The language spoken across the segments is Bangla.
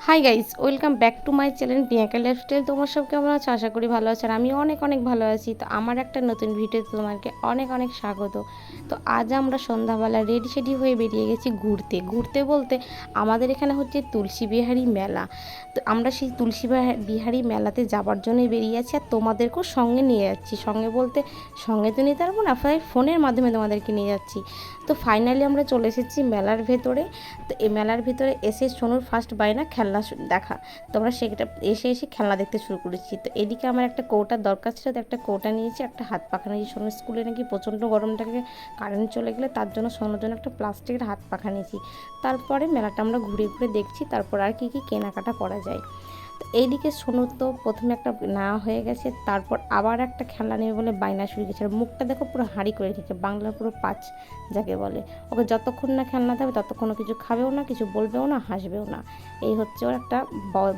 Hi guys, welcome back to my channel Priyanka lifestyle. তোমার সব কেমন আছো? আশা করি ভালো আছো। আর আমি অনেক অনেক ভালো আছি। তো আমার একটা নতুন ভিডিওতে তোমাকে অনেক অনেক স্বাগত। তো আজ আমরা সন্ধ্যাবেলা রেডি সেডি হয়ে বেরিয়ে গেছি ঘুরতে। ঘুরতে বলতে আমাদের এখানে হচ্ছে তুলসী বিহারী মেলা। তো আমরা সেই তুলসী বিহারী মেলাতে যাবার জন্যই বেরিয়ে আছি, আর তোমাদেরকেও সঙ্গে নিয়ে যাচ্ছি। সঙ্গে বলতে সঙ্গে তো নিতে পারবো না, ফোনের মাধ্যমে তোমাদেরকে নিয়ে যাচ্ছি। তো ফাইনালি আমরা চলে এসেছি মেলার ভেতরে। তো এই মেলার ভিতরে এসে সোনুর ফার্স্ট বায়না খেলনা দেখা। তো আমরা সেটা এসে খেলনা দেখতে শুরু করেছি। তো এদিকে আমার একটা কৌটার দরকার ছিল, তো একটা কৌটা নিয়েছি, একটা হাত পাখা নিয়েছি। সোনুর স্কুলে নাকি প্রচণ্ড গরমটাকে কারেন্ট চলে গেলে তার জন্য সোনুর জন্য একটা প্লাস্টিকের হাত পাখা নিয়েছি। তারপরে মেলাটা আমরা ঘুরে ঘুরে দেখছি, তারপর আর কি কি কেনাকাটা করা যায়। তো এইদিকে সোনুর তো প্রথমে একটা নেওয়া হয়ে গেছে, তারপর আবার একটা খেলনা নেবে বলে বায়না শুরু গেছে। আর মুখটা দেখো পুরো হাঁড়ি করে রেখেছে, বাংলার পুরো পাঁচ যাকে বলে। ওকে যতক্ষণ না খেলনা দেবে ততক্ষণ কিছু খাবেও না, কিছু বলবেও না, হাসবেও না। এই হচ্ছে ওর একটা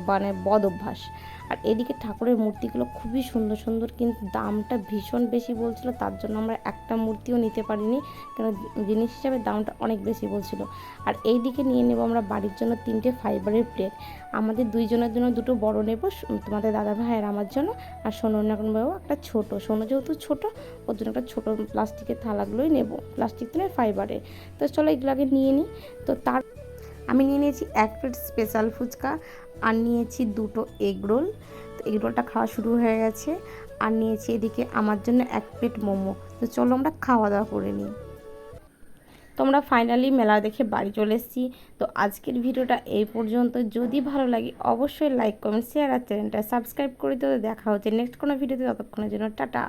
মানে বদ অভ্যাস। আর এদিকে ঠাকুরের মূর্তিগুলো খুবই সুন্দর সুন্দর, কিন্তু দামটা ভীষণ বেশি বলছিল, তার জন্য আমরা একটা মূর্তিও নিতে পারিনি, কারণ জিনিস হিসাবে দামটা অনেক বেশি বলছিল। আর এইদিকে নিয়ে নেব আমরা বাড়ির জন্য 3টে ফাইবারের প্লেট। আমাদের দুইজনের জন্য 2টো বড় নেব, তোমাদের দাদা ভাই আর আমার জন্য। আর সোনুর বাবু একটা ছোট, সোনু যেহেতু ছোটো ওর জন্য একটা ছোটো প্লাস্টিকের থালাগুলোই নেব, প্লাস্টিক তো নয় ফাইবারের। তো চলো এগুলো আগে নিয়ে নিই। তো তার আমি নিয়ে নিয়েছি 1 প্লেট স্পেশাল ফুচকা, আর নিয়েছি 2টো এগ রোল। তো এগ রোলটা খাওয়া শুরু হয়ে গেছে। আর নিয়েছি এদিকে আমার জন্য 1 প্লেট মোমো। তো চলো আমরা খাওয়া দাওয়া করে নিই। তোমরা ফাইনালি মেলা দেখে বাড়ি চলে এসেছি। তো আজকের ভিডিওটা এই পর্যন্ত। যদি ভালো লাগে অবশ্যই লাইক কমেন্ট শেয়ার আর চ্যানেলটা সাবস্ক্রাইব করে দিও। দেখা হচ্ছে নেক্সট কোনো ভিডিওতে, ততক্ষণের জন্য টাটা।